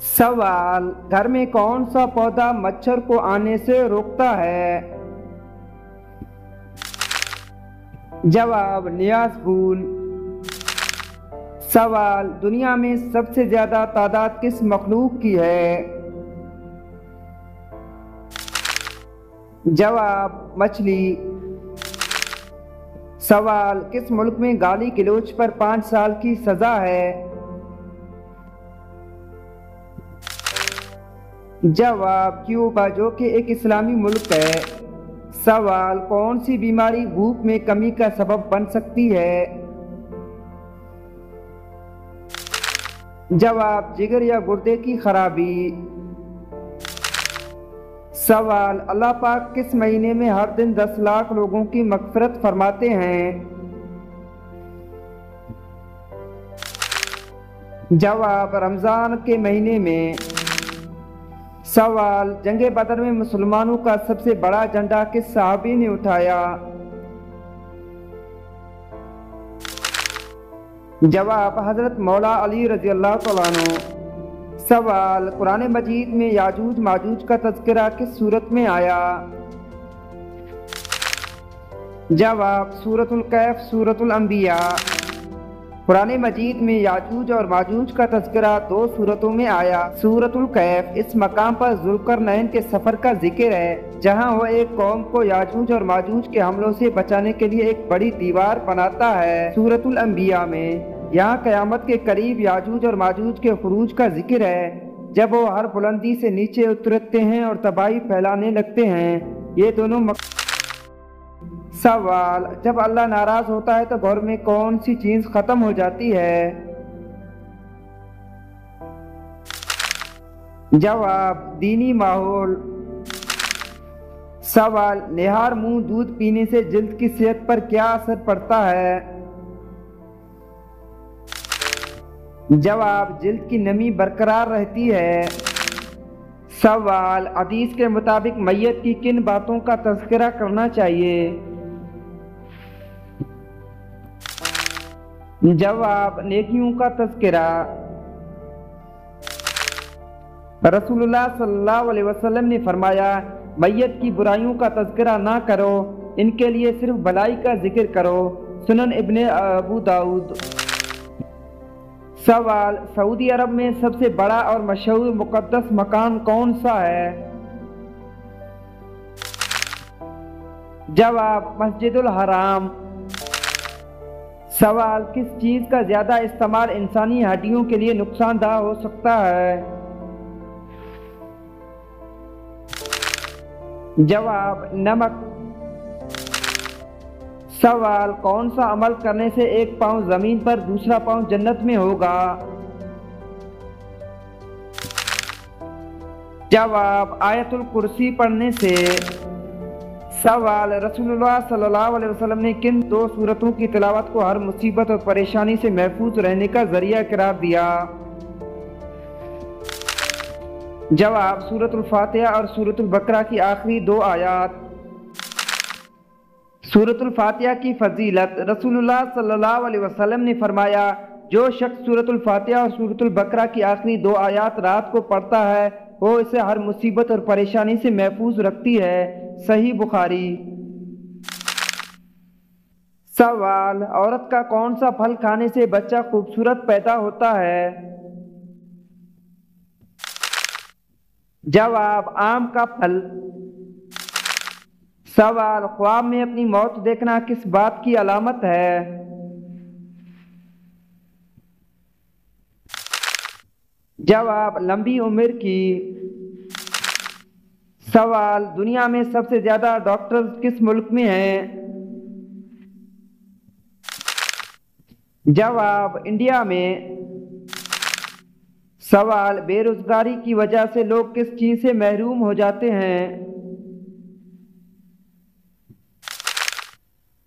सवाल, घर में कौन सा पौधा मच्छर को आने से रोकता है? जवाब, नियाज फूल। सवाल, दुनिया में सबसे ज्यादा तादाद किस मखलूक की है? जवाब, मछली। सवाल, किस मुल्क में गाली गलौज पर 5 साल की सजा है? जवाब, क्यूबा, जो कि एक इस्लामी मुल्क है। सवाल, कौन सी बीमारी भूख में कमी का सबब बन सकती है? जवाब, जिगर या गुर्दे की खराबी। सवाल, अल्लाह पाक किस महीने में हर दिन 10 लाख लोगों की मग़फ़िरत फरमाते हैं? जवाब, रमज़ान के महीने में। सवाल, जंगे बदर में मुसलमानों का सबसे बड़ा झंडा किस सहाबी ने उठाया? जवाब, हजरत मौला अली रज़ी अल्लाह तआला अन्हु। सवाल, कुरान मजीद में याजूज माजूज का तज़किरा किस सूरत में आया? जवाब, सूरतुल कहफ, सूरतुल अंबिया। कुरान मजीद में याजूज और माजूज का तज़किरा 2 सूरतों में आया। सूरतुल कहफ, इस मकाम पर ज़ुल्करनैन के सफ़र का जिक्र है, जहाँ वह एक कौम को याजूज और माजूज के हमलों से बचाने के लिए एक बड़ी दीवार बनाता है। सूरतुल अंबिया में यहाँ क़यामत के करीब याजूज और माजूज के खुरूज का जिक्र है, जब वो हर बुलंदी से नीचे उतरते हैं और तबाही फैलाने लगते हैं। ये दोनों सवाल, जब अल्लाह नाराज होता है तो घर में कौन सी चीज खत्म हो जाती है? जवाब, दीनी माहौल। सवाल, निहार मुंह दूध पीने से जिल्द की सेहत पर क्या असर पड़ता है? जवाब, जिल्द की नमी बरकरार रहती है। सवाल, हदीस के मुताबिक मैयत की किन बातों का तज़किरा करना चाहिए? जवाब, नेकियों का तज़किरा। रसूलुल्लाह सल्लल्लाहु अलैहि वसल्लम ने फरमाया, मैयत की बुराइयों का तज़किरा ना करो, इनके लिए सिर्फ भलाई का जिक्र करो। सुनन इब्ने अबू दाऊद। सवाल, सऊदी अरब में सबसे बड़ा और मशहूर मुक़द्दस मकान कौन सा है? जवाब, मस्जिदुल हराम। सवाल, किस चीज का ज्यादा इस्तेमाल इंसानी हड्डियों के लिए नुकसानदायक हो सकता है? जवाब, नमक। सवाल, कौन सा अमल करने से एक पाँव जमीन पर दूसरा पाँव जन्नत में होगा? जवाब, आयतुल कुर्सी पढ़ने से। सवाल, रसूलुल्लाह सल्लल्लाहु अलैहि वसल्लम ने किन 2 सूरतों की तिलावत को हर मुसीबत और परेशानी से महफूज रहने का जरिया करार दिया? जवाब, सूरतुल फातिहा और सूरतुल बकरा की आखिरी 2 आयत। सूरतुल फातिहा की फजीलत। रसूलुल्लाह सल्लल्लाहु अलैहि वसल्लम ने फरमाया, जो शख्स सूरतुल फातिहा और सूरतुल बकरा की आखिरी 2 आयत रात को पढ़ता है, वो इसे हर मुसीबत और परेशानी से महफूज रखती है। सही बुखारी। सवाल, औरत का कौन सा फल खाने से बच्चा खूबसूरत पैदा होता है? जवाब, आम का फल। सवाल, ख्वाब में अपनी मौत देखना किस बात की अलामत है? जवाब, लंबी उम्र की। सवाल, दुनिया में सबसे ज्यादा डॉक्टर किस मुल्क में हैं? जवाब, इंडिया में। सवाल, बेरोजगारी की वजह से लोग किस चीज से महरूम हो जाते हैं?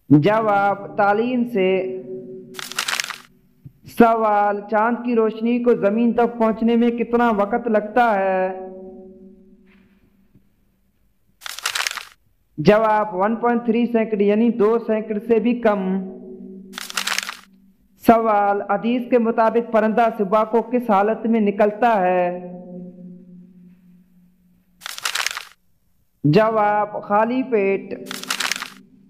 जवाब, तालीम से। सवाल, चांद की रोशनी को जमीन तक पहुंचने में कितना वक्त लगता है? जवाब, 1.3 सेकंड यानी 2 सेकंड से भी कम। सवाल, हदीस के मुताबिक परिंदा सुबह को किस हालत में निकलता है? जवाब खाली पेट।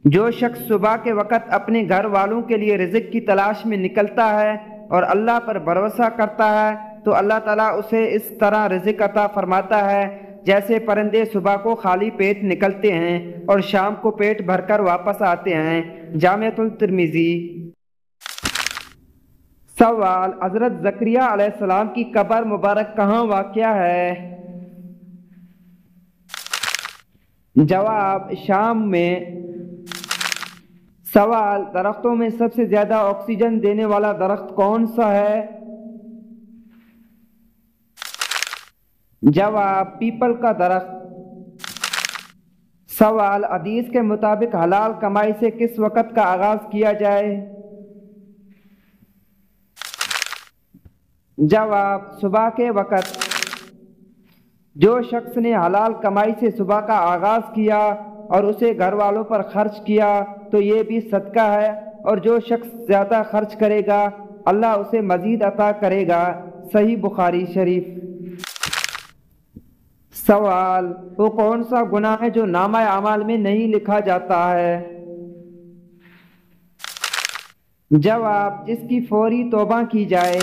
जो शख्स सुबह के वक़्त अपने घर वालों के लिए रिज़्क़ की तलाश में निकलता है और अल्लाह पर भरोसा करता है तो अल्लाह ताला उसे इस तरह रिज़्क़ अता फरमाता है जैसे परिंदे सुबह को खाली पेट निकलते हैं और शाम को पेट भरकर वापस आते हैं। जामिअतुल तिर्मिज़ी। सवाल, हज़रत ज़करिया अलैहिस्सलाम की कब्र मुबारक कहाँ वाक़या है? जवाब, शाम में। सवाल, दरख्तों में सबसे ज्यादा ऑक्सीजन देने वाला दरख्त कौन सा है? जवाब, पीपल का दरख्त। सवाल, हदीस के मुताबिक हलाल कमाई से किस वक़्त का आगाज किया जाए? जवाब, सुबह के वक़्त। जो शख्स ने हलाल कमाई से सुबह का आगाज किया और उसे घर वालों पर खर्च किया तो ये भी सदका है, और जो शख्स ज्यादा खर्च करेगा अल्लाह उसे मजीद अता करेगा। सही बुखारी शरीफ। सवाल, वो कौन सा गुनाह है जो नामा अमाल में नहीं लिखा जाता है? जवाब, जिसकी फौरी तौबा की जाए।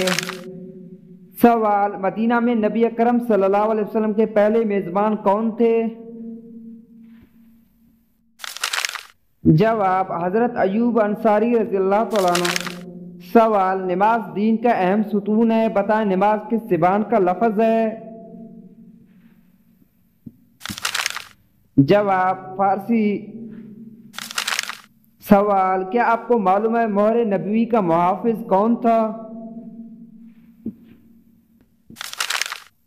सवाल, मदीना में नबी अकरम सल्लल्लाहु अलैहि वसल्लम के पहले मेजबान कौन थे? जवाब, हजरत अयूब अंसारी रज़ियल्लाहु तआला अन्हु। सवाल, नमाज दीन का अहम सुतून है, बताएं नमाज किस ज़बान का लफ्ज़ है? जवाब, फारसी। सवाल, क्या आपको मालूम है मोहर नबवी का मुहाफिज कौन था?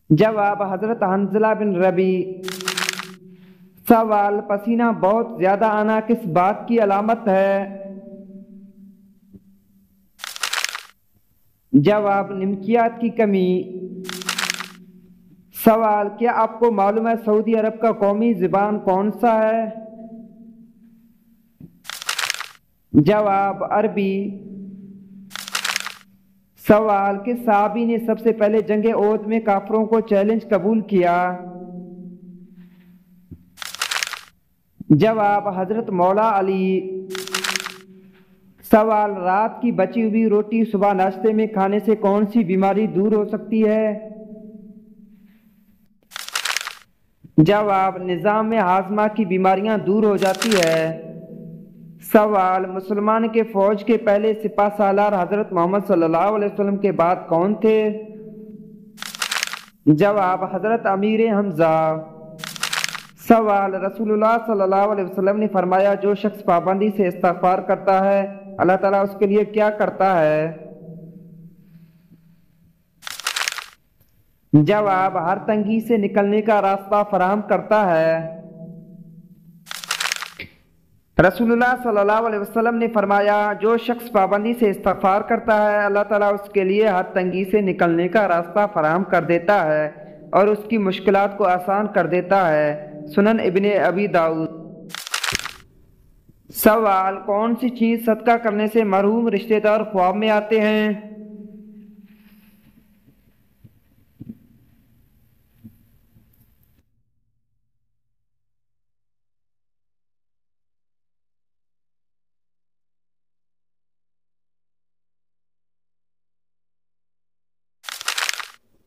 जवाब, हजरत हंज़ला बिन रबी। सवाल, पसीना बहुत ज्यादा आना किस बात की अलामत है? जवाब, निमकियात की कमी। सवाल, क्या आपको मालूम है सऊदी अरब का कौमी ज़बान कौन सा है? जवाब, अरबी। सवाल, किस सहाबी ने सबसे पहले जंगे ओहद में काफिरों को चैलेंज कबूल किया? जवाब, हजरत मौला अली। सवाल, रात की बची हुई रोटी सुबह नाश्ते में खाने से कौन सी बीमारी दूर हो सकती है? जवाब, निजाम में हाजमा की बीमारियां दूर हो जाती है। सवाल, मुसलमान के फौज के पहले सिपा सालार हजरत मोहम्मद सल्लल्लाहु अलैहि वसल्लम के बाद कौन थे? जवाब, हजरत अमीर हमजा। सवाल, रसूलुल्लाह सल्लल्लाहु अलैहि वसल्लम ने फरमाया जो शख्स पाबंदी से इस्तिग़फ़ार करता है अल्लाह ताला उसके लिए क्या करता है? जवाब, हर तंगी से निकलने का रास्ता फराहम करता है। रसूलुल्लाह सल्लल्लाहु अलैहि वसल्लम ने फरमाया जो शख्स पाबंदी से इस्तिग़फ़ार करता है अल्लाह ताला उसके लिए हर तंगी से निकलने का रास्ता फराहम कर देता है और उसकी मुश्किलात को आसान कर देता है। सुनन इब्ने अबी दाऊद। सवाल, कौन सी चीज सदका करने से मरहूम रिश्तेदार ख्वाब में आते हैं?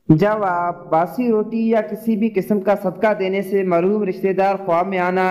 जवाब, बासी रोटी या किसी भी किस्म का सदका देने से मरहूम रिश्तेदार ख्वाब में आना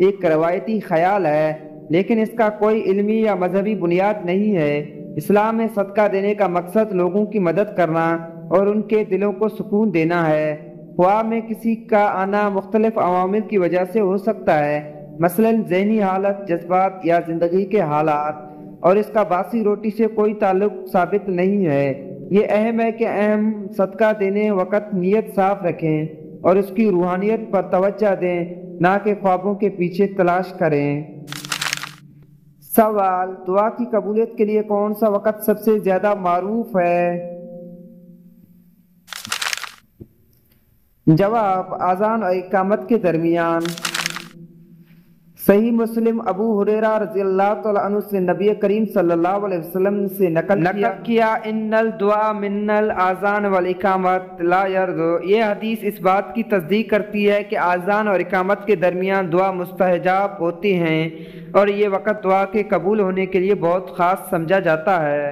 एक रवायती ख्याल है, लेकिन इसका कोई इल्मी या मजहबी बुनियाद नहीं है। इस्लाम में सदका देने का मकसद लोगों की मदद करना और उनके दिलों को सुकून देना है। ख्वाब में किसी का आना मुख्तलिफ अवामिल की वजह से हो सकता है, मसलन ज़हनी हालत, जज्बात या जिंदगी के हालात, और इसका बासी रोटी से कोई ताल्लुक साबित नहीं है। ये अहम है कि अहम सदका देने वक़्त नीयत साफ रखें और उसकी रूहानियत पर तवज्जो दें, ना कि ख्वाबों के पीछे तलाश करें। सवाल, दुआ की कबूलियत के लिए कौन सा वक़्त सबसे ज्यादा मारूफ है? जवाब, आज़ान और इकामत के दरमियान। सही मुस्लिम अबू हुरैरा रज़ियल्लाहु तआला अन्हु से नबी करीम सल्लल्लाहु अलैहि वसल्लम से नकल किया इन्नल दुआ मिन्नल आज़ान वल इकामत ला यर्दु। ये हदीस इस बात की तस्दीक करती है कि आज़ान और इकामत के दरमियान दुआ मुस्तहजाब होती हैं और ये वक़्त दुआ के कबूल होने के लिए बहुत ख़ास समझा जाता है।